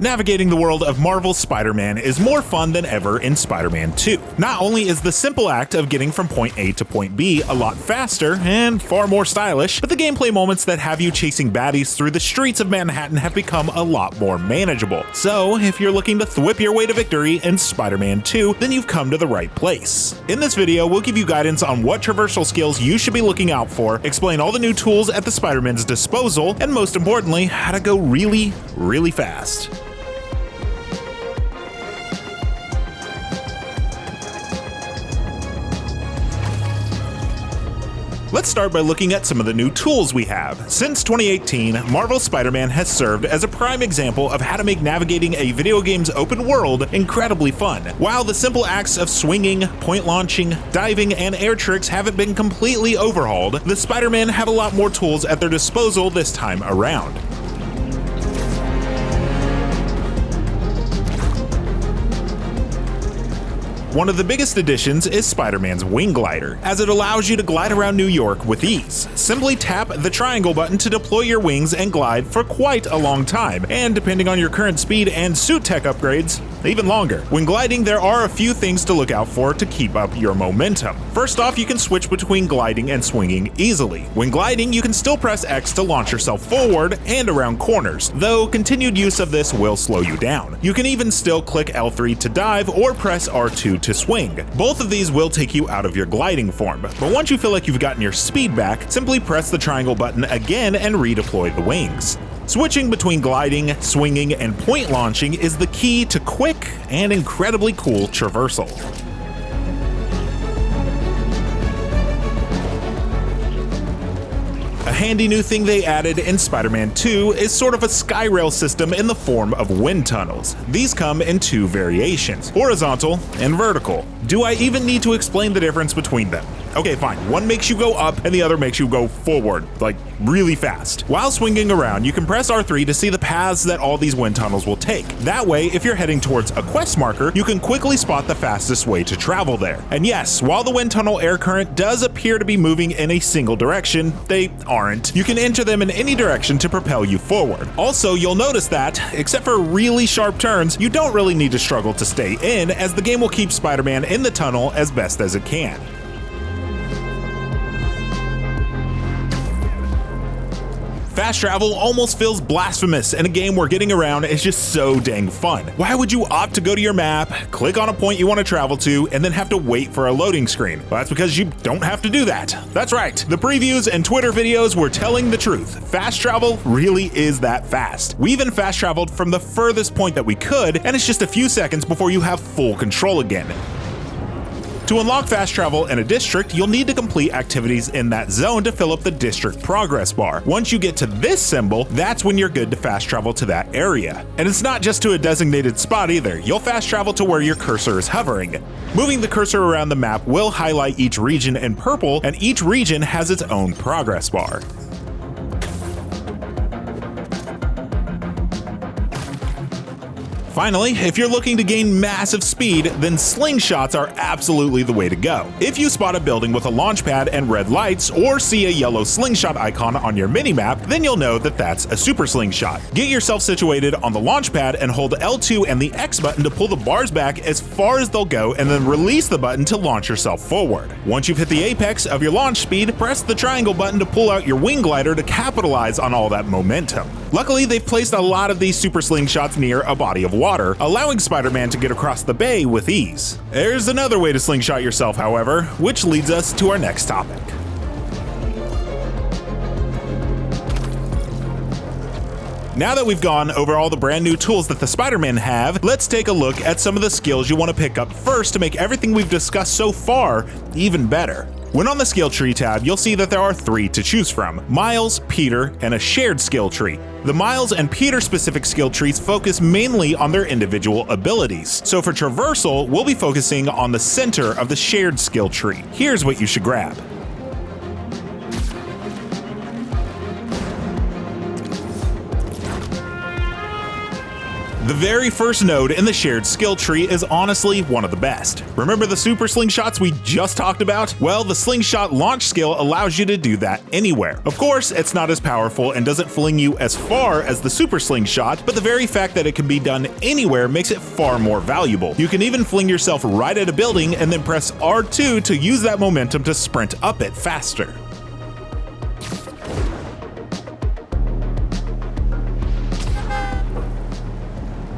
Navigating the world of Marvel's Spider-Man is more fun than ever in Spider-Man 2. Not only is the simple act of getting from point A to point B a lot faster and far more stylish, but the gameplay moments that have you chasing baddies through the streets of Manhattan have become a lot more manageable. So, if you're looking to thwip your way to victory in Spider-Man 2, then you've come to the right place. In this video, we'll give you guidance on what traversal skills you should be looking out for, explain all the new tools at the Spider-Man's disposal, and most importantly, how to go really, really fast. Let's start by looking at some of the new tools we have. Since 2018, Marvel's Spider-Man has served as a prime example of how to make navigating a video game's open world incredibly fun. While the simple acts of swinging, point launching, diving, and air tricks haven't been completely overhauled, the Spider-Man have a lot more tools at their disposal this time around. One of the biggest additions is Spider-Man's Wing Glider, as it allows you to glide around New York with ease. Simply tap the triangle button to deploy your wings and glide for quite a long time, and depending on your current speed and suit tech upgrades, even longer. When gliding, there are a few things to look out for to keep up your momentum. First off, you can switch between gliding and swinging easily. When gliding, you can still press X to launch yourself forward and around corners, though continued use of this will slow you down. You can even still click L3 to dive or press R2 to swing. Both of these will take you out of your gliding form, but once you feel like you've gotten your speed back, simply press the triangle button again and redeploy the wings. Switching between gliding, swinging, and point launching is the key to quick and incredibly cool traversal. A handy new thing they added in Spider-Man 2 is sort of a skyrail system in the form of wind tunnels. These come in two variations, horizontal and vertical. Do I even need to explain the difference between them? Okay, fine. One makes you go up and the other makes you go forward, like really fast. While swinging around, you can press R3 to see the paths that all these wind tunnels will take. That way, if you're heading towards a quest marker, you can quickly spot the fastest way to travel there. And yes, while the wind tunnel air current does appear to be moving in a single direction, they aren't. You can enter them in any direction to propel you forward. Also, you'll notice that, except for really sharp turns, you don't really need to struggle to stay in, as the game will keep Spider-Man in the tunnel as best as it can. Fast travel almost feels blasphemous in a game where getting around is just so dang fun. Why would you opt to go to your map, click on a point you want to travel to, and then have to wait for a loading screen? Well, that's because you don't have to do that. That's right, the previews and Twitter videos were telling the truth. Fast travel really is that fast. We even fast traveled from the furthest point that we could, and it's just a few seconds before you have full control again. To unlock fast travel in a district, you'll need to complete activities in that zone to fill up the district progress bar. Once you get to this symbol, that's when you're good to fast travel to that area. And it's not just to a designated spot either, you'll fast travel to where your cursor is hovering. Moving the cursor around the map will highlight each region in purple, and each region has its own progress bar. Finally, if you're looking to gain massive speed, then slingshots are absolutely the way to go. If you spot a building with a launch pad and red lights, or see a yellow slingshot icon on your minimap, then you'll know that that's a super slingshot. Get yourself situated on the launch pad and hold L2 and the X button to pull the bars back as far as they'll go, and then release the button to launch yourself forward. Once you've hit the apex of your launch speed, press the triangle button to pull out your wing glider to capitalize on all that momentum. Luckily, they've placed a lot of these super slingshots near a body of water, allowing Spider-Man to get across the bay with ease. There's another way to slingshot yourself, however, which leads us to our next topic. Now that we've gone over all the brand new tools that the Spider-Man have, let's take a look at some of the skills you want to pick up first to make everything we've discussed so far even better. When on the skill tree tab, you'll see that there are 3 to choose from: Miles, Peter, and a shared skill tree. The Miles and Peter specific skill trees focus mainly on their individual abilities. So for Traversal, we'll be focusing on the center of the shared skill tree. Here's what you should grab. The very first node in the shared skill tree is honestly one of the best. Remember the super slingshots we just talked about? Well, the Slingshot Launch skill allows you to do that anywhere. Of course, it's not as powerful and doesn't fling you as far as the super slingshot, but the very fact that it can be done anywhere makes it far more valuable. You can even fling yourself right at a building and then press R2 to use that momentum to sprint up it faster.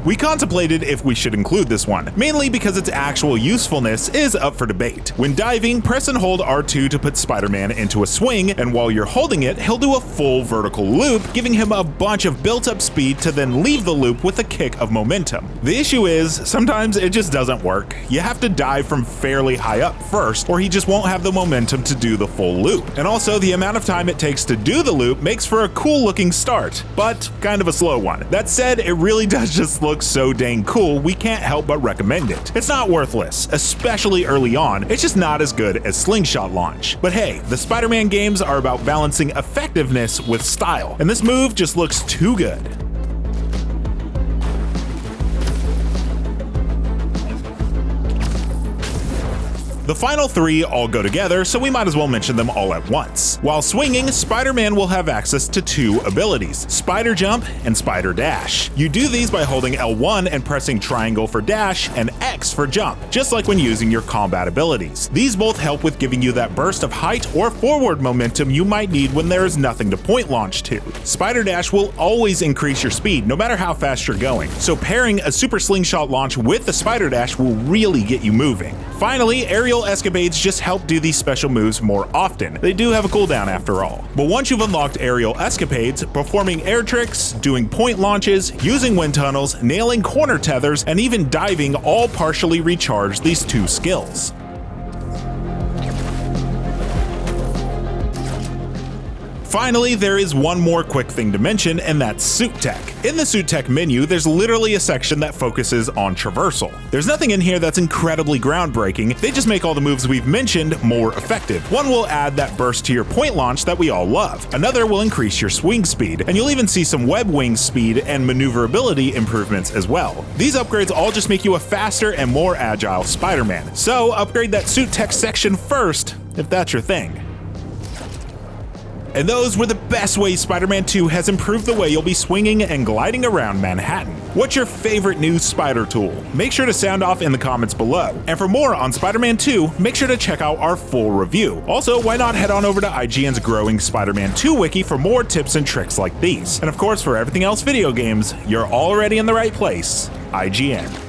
We contemplated if we should include this one, mainly because its actual usefulness is up for debate. When diving, press and hold R2 to put Spider-Man into a swing, and while you're holding it, he'll do a full vertical loop, giving him a bunch of built-up speed to then leave the loop with a kick of momentum. The issue is, sometimes it just doesn't work. You have to dive from fairly high up first, or he just won't have the momentum to do the full loop. And also, the amount of time it takes to do the loop makes for a cool-looking start, but kind of a slow one. That said, it really does just look so dang cool, we can't help but recommend it. It's not worthless, especially early on, it's just not as good as Slingshot Launch. But hey, the Spider-Man games are about balancing effectiveness with style, and this move just looks too good. The final three all go together, so we might as well mention them all at once. While swinging, Spider-Man will have access to two abilities, Spider Jump and Spider Dash. You do these by holding L1 and pressing triangle for dash and X for jump, just like when using your combat abilities. These both help with giving you that burst of height or forward momentum you might need when there is nothing to point launch to. Spider Dash will always increase your speed, no matter how fast you're going, so pairing a Super Slingshot Launch with the Spider Dash will really get you moving. Finally, aerial escapades just help do these special moves more often. They do have a cooldown after all. But once you've unlocked aerial escapades, performing air tricks, doing point launches, using wind tunnels, nailing corner tethers, and even diving all partially recharge these two skills. Finally, there is one more quick thing to mention, and that's Suit Tech. In the Suit Tech menu, there's literally a section that focuses on Traversal. There's nothing in here that's incredibly groundbreaking, they just make all the moves we've mentioned more effective. One will add that burst to your point launch that we all love. Another will increase your swing speed, and you'll even see some web wing speed and maneuverability improvements as well. These upgrades all just make you a faster and more agile Spider-Man. So upgrade that Suit Tech section first, if that's your thing. And those were the best ways Spider-Man 2 has improved the way you'll be swinging and gliding around Manhattan. What's your favorite new spider tool? Make sure to sound off in the comments below. And for more on Spider-Man 2, make sure to check out our full review. Also, why not head on over to IGN's growing Spider-Man 2 wiki for more tips and tricks like these. And of course, for everything else video games, you're already in the right place, IGN.